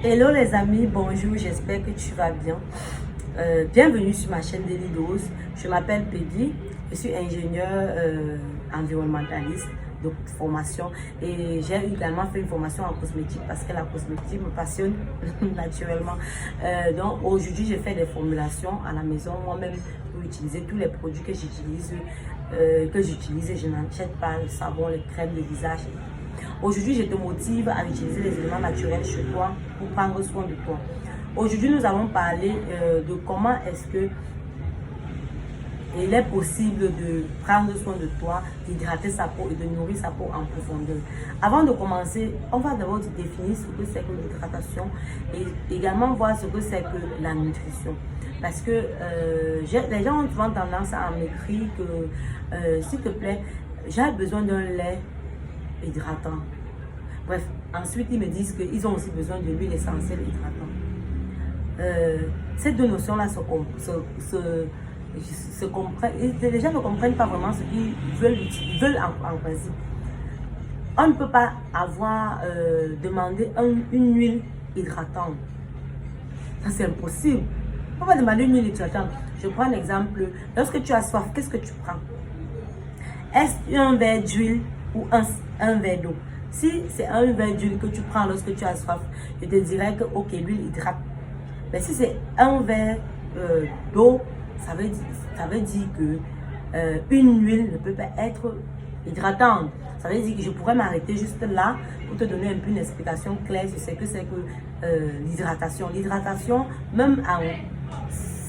Hello les amis, bonjour, j'espère que tu vas bien. Bienvenue sur ma chaîne Daily Dose. Je m'appelle Peggy, je suis ingénieur environnementaliste de formation et j'ai également fait une formation en cosmétique parce que la cosmétique me passionne naturellement. Donc aujourd'hui, je fais des formulations à la maison moi-même pour utiliser tous les produits que j'utilise. Je n'achète pas le savon, les crèmes de visage. Aujourd'hui, je te motive à utiliser les éléments naturels chez toi pour prendre soin de toi. Aujourd'hui, nous allons parler de comment est-ce que il est possible de prendre soin de toi, d'hydrater sa peau et de nourrir sa peau en profondeur. Avant de commencer, on va d'abord définir ce que c'est que l'hydratation et également voir ce que c'est que la nutrition. Parce que les gens ont souvent tendance à m'écrire que, s'il te plaît, j'ai besoin d'un lait hydratant. Bref, ensuite ils me disent qu'ils ont aussi besoin de l'huile essentielle hydratante. Ces deux notions-là se comprennent. Les gens ne comprennent pas vraiment ce qu'ils veulent en principe. On ne peut pas avoir demandé une huile hydratante. Ça, c'est impossible. On ne peut pas demander une huile hydratante. Je prends un exemple. Lorsque tu as soif, qu'est-ce que tu prends? Est-ce un verre d'huile ou un verre d'eau? Si c'est un verre d'huile que tu prends lorsque tu as soif, je te dirais que ok, l'huile hydrate. Mais si c'est un verre d'eau, ça veut dire que une huile ne peut pas être hydratante. Ça veut dire que je pourrais m'arrêter juste là pour te donner un peu une explication claire sur ce que c'est que l'hydratation. L'hydratation, même en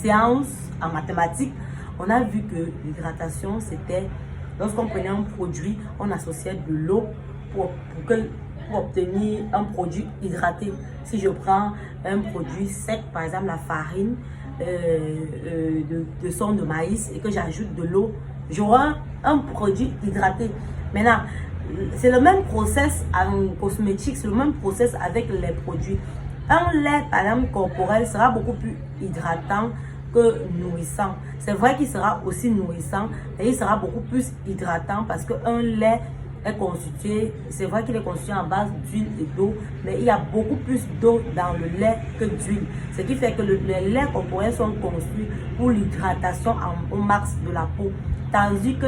sciences, en mathématiques, on a vu que l'hydratation, c'était lorsqu'on prenait un produit, on associait de l'eau pour obtenir un produit hydraté. Si je prends un produit sec, par exemple la farine de son de maïs et que j'ajoute de l'eau, j'aurai un produit hydraté. Maintenant, c'est le même process en cosmétique, c'est le même process avec les produits. Un lait, par exemple, corporel sera beaucoup plus hydratant que nourrissant. C'est vrai qu'il sera aussi nourrissant, mais il sera beaucoup plus hydratant parce qu'un lait est constitué, c'est vrai qu'il est constitué en base d'huile et d'eau, mais il y a beaucoup plus d'eau dans le lait que d'huile. Ce qui fait que les laits corporels sont construits pour l'hydratation au max de la peau, tandis que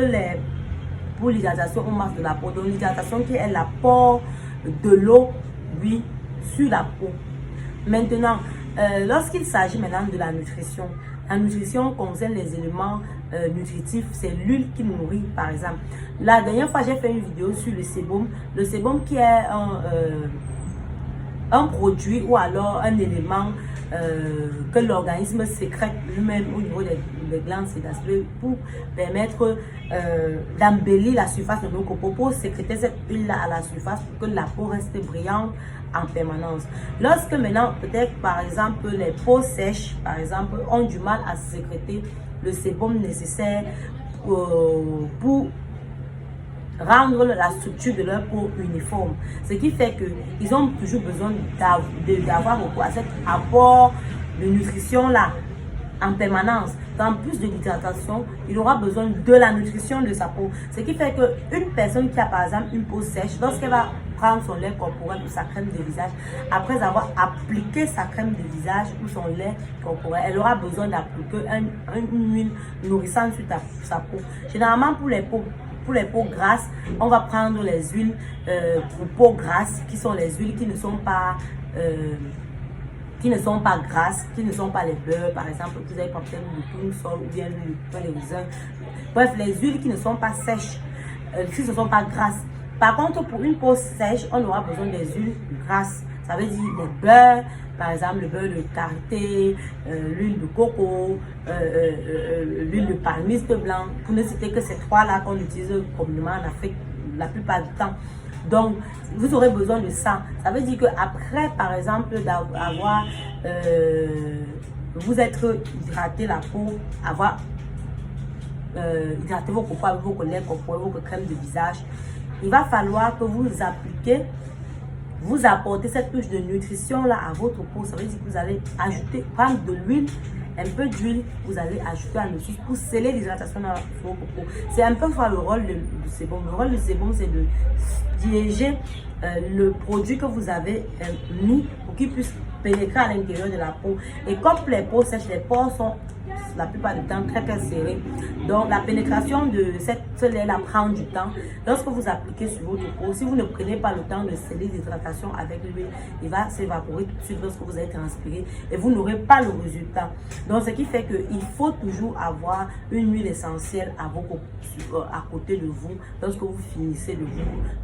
pour l'hydratation au max de la peau, donc l'hydratation qui est l'apport de l'eau, oui, sur la peau. Maintenant, lorsqu'il s'agit maintenant de la nutrition concerne les éléments nutritifs, c'est l'huile qui nourrit par exemple. La dernière fois, j'ai fait une vidéo sur le sébum. Le sébum qui est un produit ou alors un élément que l'organisme sécrète lui-même au niveau des glandes sébacées pour permettre d'embellir la surface de nos peaux, pour sécréter cette huile-là à la surface pour que la peau reste brillante en permanence. Lorsque maintenant, peut-être par exemple, les peaux sèches, par exemple, ont du mal à sécréter le sébum nécessaire pour rendre la structure de leur peau uniforme. Ce qui fait qu'ils ont toujours besoin d'avoir recours à cet apport de nutrition-là en permanence. En plus de l'hydratation, il aura besoin de la nutrition de sa peau. Ce qui fait qu'une personne qui a par exemple une peau sèche, lorsqu'elle va prendre son lait corporel ou sa crème de visage, après avoir appliqué sa crème de visage ou son lait corporel, elle aura besoin d'appliquer une huile nourrissante sur sa peau. Généralement pour les peaux grasses, on va prendre les huiles pour peau grasse, qui sont les huiles qui ne sont pas grasses, qui ne sont pas les beurres, par exemple, vous avez porté le tournesol ou bien le pain de raisin. Bref, les huiles qui ne sont pas sèches, qui ne sont pas grasses. Par contre, pour une peau sèche, on aura besoin des huiles grasses. Ça veut dire les beurres, par exemple, le beurre de karité, l'huile de coco, l'huile de palmiste blanc, pour ne citer que ces trois-là qu'on utilise communément en Afrique la plupart du temps. Donc, vous aurez besoin de ça. Ça veut dire qu'après, par exemple, d'avoir vous être hydraté la peau, avoir hydraté vos peaux avec vos laits corporels, vos crèmes de visage, il va falloir que vous appliquez, vous apportez cette touche de nutrition là à votre peau. Ça veut dire que vous allez ajouter, prendre de l'huile, un peu d'huile, vous allez ajouter en dessus pour sceller l'hydratation dans votre peau. C'est un peu le rôle du sébum. Le rôle du sébum, c'est de diriger le produit que vous avez mis pour qu'il puisse pénétrer à l'intérieur de la peau. Et comme les peaux sèches, les pores sont la plupart du temps très serrés. Donc la pénétration de ce lait-là prend du temps. Lorsque vous appliquez sur votre peau, si vous ne prenez pas le temps de sceller l'hydratation avec l'huile, il va s'évaporer tout de suite lorsque vous allez transpirer et vous n'aurez pas le résultat. Donc ce qui fait qu'il faut toujours avoir une huile essentielle à côté de vous lorsque vous finissez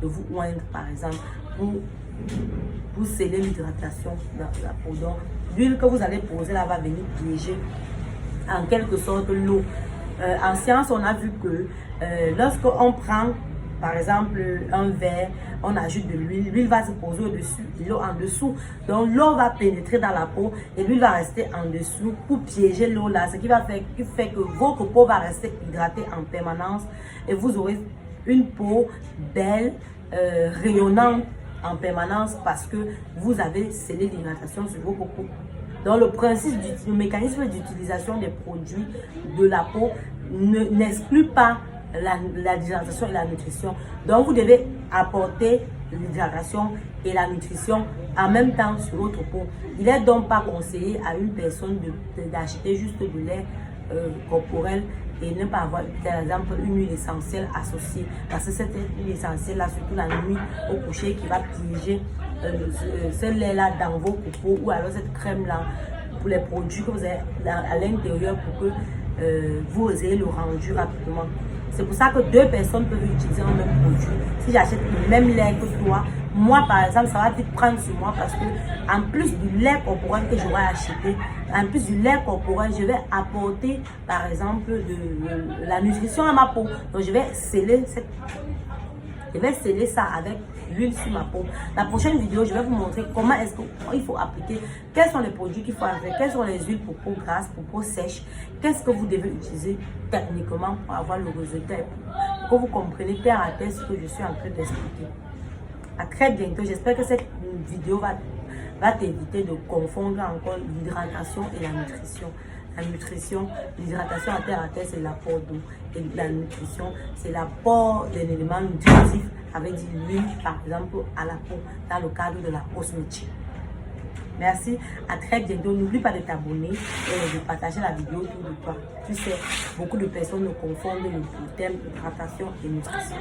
de vous oindre par exemple pour sceller l'hydratation de la peau. Donc l'huile que vous allez poser là va venir piéger en quelque sorte l'eau. En science, on a vu que lorsqu'on prend par exemple un verre, on ajoute de l'huile, l'huile va se poser au-dessus, l'eau en dessous. Donc l'eau va pénétrer dans la peau et l'huile va rester en dessous pour piéger l'eau là, ce qui fait que votre peau va rester hydratée en permanence et vous aurez une peau belle, rayonnante en permanence parce que vous avez scellé l'hydratation sur votre peau. Donc le mécanisme d'utilisation des produits de la peau n'exclut pas l'hydratation et la nutrition. Donc vous devez apporter l'hydratation et la nutrition en même temps sur votre peau. Il n'est donc pas conseillé à une personne d'acheter juste du lait corporel et ne pas avoir par exemple une huile essentielle associée, parce que cette huile essentielle là, surtout la nuit au coucher, qui va piéger ce lait là dans vos peaux, ou alors cette crème là pour les produits que vous avez à l'intérieur pour que vous ayez le rendu rapidement. C'est pour ça que deux personnes peuvent utiliser un même produit. Si j'achète le même lait que toi, moi par exemple, ça va vite prendre sur moi parce que en plus du lait corporel que j'aurai acheté, en plus du lait corporel, je vais apporter par exemple de la nutrition à ma peau. Donc je vais sceller ça avec l'huile sur ma peau. La prochaine vidéo, je vais vous montrer comment est-ce qu'il faut appliquer, quels sont les produits qu'il faut appliquer, quelles sont les huiles pour peau grasse, pour peau sèche, qu'est-ce que vous devez utiliser techniquement pour avoir le résultat, pour que vous compreniez terre à terre ce que je suis en train d'expliquer. À très bientôt. J'espère que cette vidéo va t'éviter de confondre encore l'hydratation et la nutrition. L'hydratation à terre, c'est l'apport d'eau. Et la nutrition, c'est l'apport d'un élément nutritif avec de l'huile, par exemple, à la peau, dans le cadre de la cosmétique. Merci, à très bientôt. N'oublie pas de t'abonner et de partager la vidéo autour de toi. Tu sais, beaucoup de personnes confondent le thème hydratation et nutrition.